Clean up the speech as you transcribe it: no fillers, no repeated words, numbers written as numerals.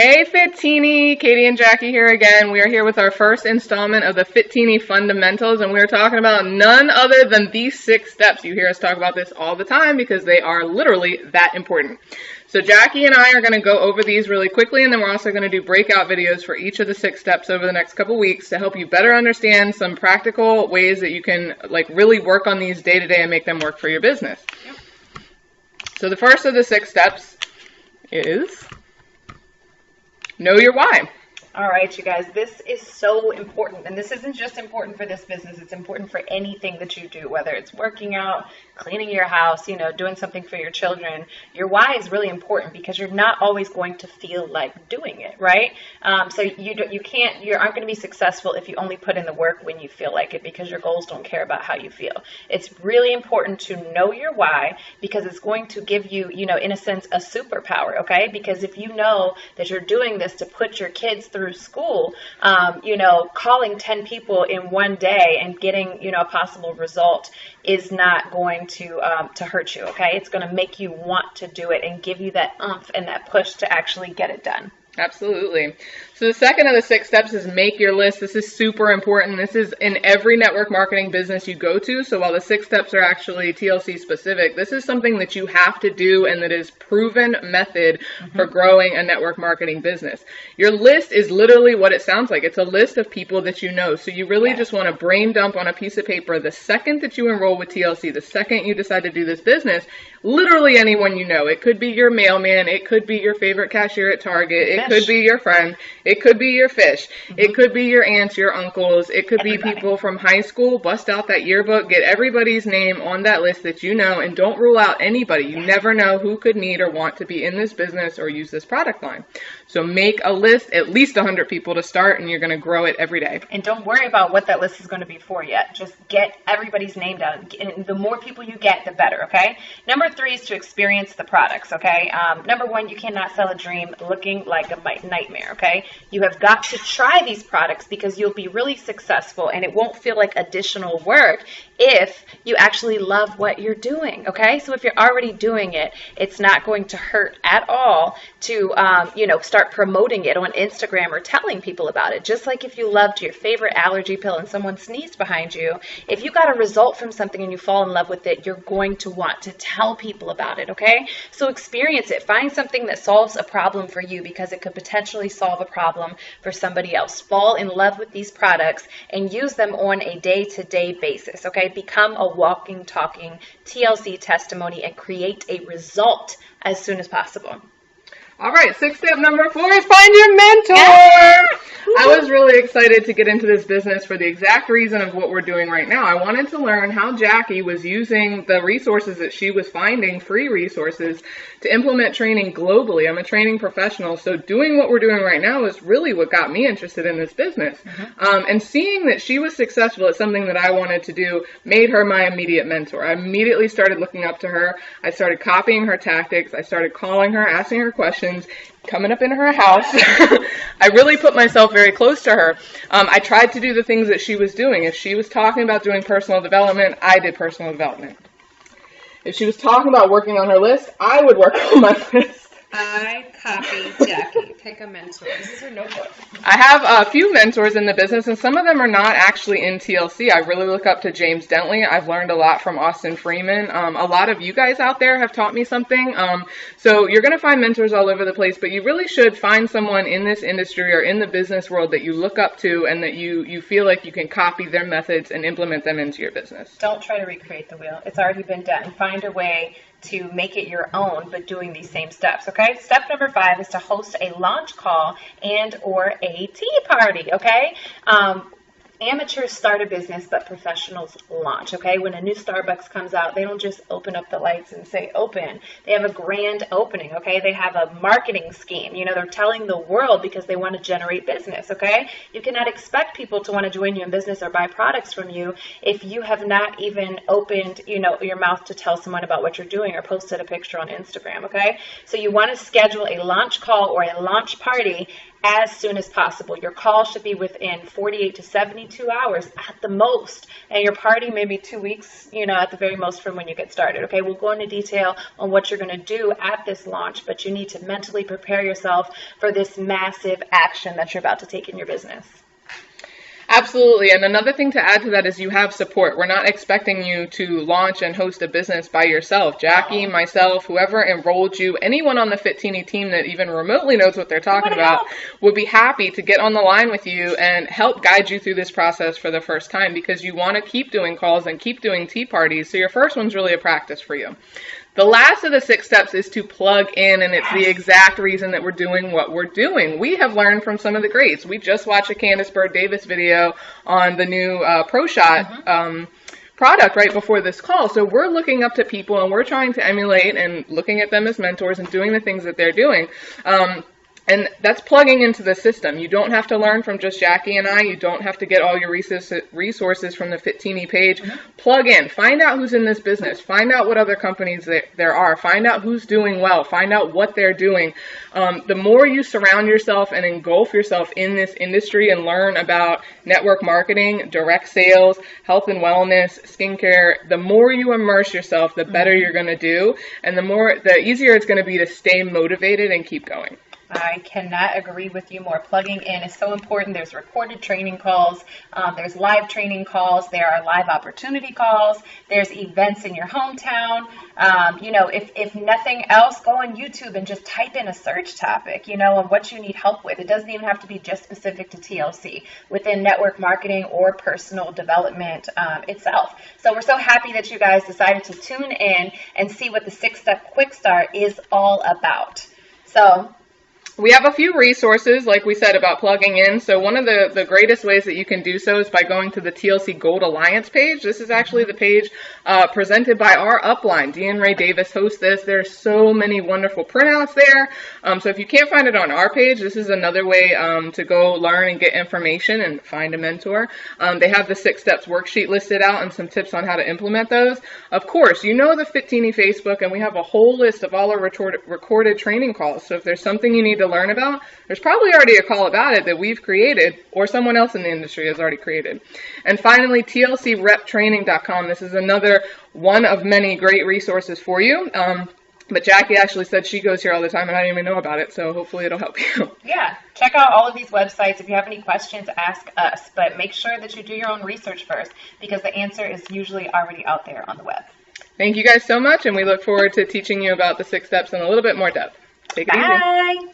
Hey Fittini, Katie and Jackie here again. We are here with our first installment of the Fittini Fundamentals, and we are talking about none other than these 6 steps. You hear us talk about this all the time because they are literally that important. So Jackie and I are going to go over these really quickly, and then we're also going to do breakout videos for each of the 6 steps over the next couple weeks to help you better understand some practical ways that you can really work on these day to day and make them work for your business. Yep. So the first of the 6 steps is know your why. All right, you guys, this is so important, and this isn't just important for this business, it's important for anything that you do, whether it's working out, cleaning your house, doing something for your children. Your why is really important because you're not always going to feel like doing it, right? So you aren't going to be successful if you only put in the work when you feel like it, because your goals don't care about how you feel. It's really important to know your why because it's going to give you, in a sense, a superpower, okay? Because if you know that you're doing this to put your kids through school, calling 10 people in one day and getting, a possible result is not going to hurt you, okay? It's going to make you want to do it and give you that oomph and that push to actually get it done. Absolutely. So the second of the 6 steps is make your list. This is super important. This is in every network marketing business you go to. So while the 6 steps are actually TLC specific, this is something that you have to do and that is proven method for growing a network marketing business. Your list is literally what it sounds like. It's a list of people that you know. So you really just want to brain dump on a piece of paper the second that you enroll with TLC, the second you decide to do this business, literally anyone you know. It could be your mailman. It could be your favorite cashier at Target. It could be your friend. It could be your fish. It could be your aunts, your uncles. It could be people from high school. Bust out that yearbook. Get everybody's name on that list that you know, and don't rule out anybody. You never know who could need or want to be in this business or use this product line. So make a list, at least 100 people to start, and you're going to grow it every day. And don't worry about what that list is going to be for yet. Just get everybody's name down. And the more people you get, the better, okay? Number 3 is to experience the products, okay? Number 1, you cannot sell a dream looking like a nightmare, okay? You have got to try these products because you'll be really successful and it won't feel like additional work if you actually love what you're doing, okay? So if you're already doing it, it's not going to hurt at all to, start promoting it on Instagram or telling people about it. Just like if you loved your favorite allergy pill and someone sneezed behind you, if you got a result from something and you fall in love with it, you're going to want to tell people about it, okay? So experience it. Find something that solves a problem for you because it could potentially solve a problem for somebody else. Fall in love with these products and use them on a day-to-day basis, okay? Become a walking, talking TLC testimony and create a result as soon as possible. All right, 6 step number 4 is find your mentor. I was really excited to get into this business for the exact reason of what we're doing right now. I wanted to learn how Jackie was using the resources that she was finding, free resources, to implement training globally. I'm a training professional, so doing what we're doing right now is really what got me interested in this business. And seeing that she was successful at something that I wanted to do made her my immediate mentor. I immediately started looking up to her. I started copying her tactics. I started calling her, asking her questions, coming up in her house. I really put myself very close to her. I tried to do the things that she was doing. If she was talking about doing personal development, I did personal development. If she was talking about working on her list, I would work on my list. I copy Jackie. Pick a mentor. This is her notebook. I have a few mentors in the business, and some of them are not actually in TLC. I really look up to James Dentley. I've learned a lot from Austin Freeman. A lot of you guys out there have taught me something. So you're going to find mentors all over the place, but you really should find someone in this industry or in the business world that you look up to and that you feel like you can copy their methods and implement them into your business. Don't try to recreate the wheel. It's already been done. Find a way to make it your own, but doing these same steps, okay? Step number 5 is to host a launch call and or a tea party, okay? Amateurs start a business, but professionals launch, okay? When a new Starbucks comes out, they don't just open up the lights and say open. They have a grand opening, okay? They have a marketing scheme. They're telling the world because they want to generate business, okay? You cannot expect people to want to join you in business or buy products from you if you have not even opened, your mouth to tell someone about what you're doing or posted a picture on Instagram, okay? So you want to schedule a launch call or a launch party as soon as possible. Your call should be within 48 to 72 hours at the most, and your party maybe 2 weeks, at the very most from when you get started. Okay, we'll go into detail on what you're going to do at this launch, but you need to mentally prepare yourself for this massive action that you're about to take in your business. Absolutely. And another thing to add to that is you have support. We're not expecting you to launch and host a business by yourself. Jackie, myself, whoever enrolled you, anyone on the Fit-Teeny team that even remotely knows what they're talking about would be happy to get on the line with you and help guide you through this process for the first time, because you want to keep doing calls and keep doing tea parties. So your first one's really a practice for you. The last of the 6 steps is to plug in, and it's the exact reason that we're doing what we're doing. We have learned from some of the greats. We just watched a Candice Bird Davis video on the new ProShot product right before this call. So we're looking up to people, and we're trying to emulate and looking at them as mentors and doing the things that they're doing. And that's plugging into the system. You don't have to learn from just Jackie and I. You don't have to get all your resources from the Fit-Teeny page. Plug in. Find out who's in this business. Find out what other companies there are. Find out who's doing well. Find out what they're doing. The more you surround yourself and engulf yourself in this industry and learn about network marketing, direct sales, health and wellness, skincare, the more you immerse yourself, the better you're going to do. And the easier it's going to be to stay motivated and keep going. I cannot agree with you more. Plugging in is so important. There's recorded training calls. There's live training calls. There are live opportunity calls. There's events in your hometown. If nothing else, go on YouTube and just type in a search topic, and what you need help with. It doesn't even have to be just specific to TLC, within network marketing or personal development itself. So we're so happy that you guys decided to tune in and see what the 6-step quick start is all about. So we have a few resources, like we said, about plugging in. So one of the greatest ways that you can do so is by going to the TLC Gold Alliance page. This is actually the page presented by our upline. Dee and Ray Davis host this. There's so many wonderful printouts there. So if you can't find it on our page, this is another way to go learn and get information and find a mentor. They have the 6 steps worksheet listed out and some tips on how to implement those. Of course, the Fit-Teeny Facebook, and we have a whole list of all our recorded training calls. So if there's something you need to learn about, there's probably already a call about it that we've created or someone else in the industry has already created. And finally, tlcreptraining.com. This is another one of many great resources for you. But Jackie actually said she goes here all the time and I didn't even know about it, so hopefully it'll help you. Yeah, check out all of these websites. If you have any questions, ask us. But make sure that you do your own research first, because the answer is usually already out there on the web. Thank you guys so much, and we look forward to teaching you about the 6 steps in a little bit more depth. Take it easy. Bye.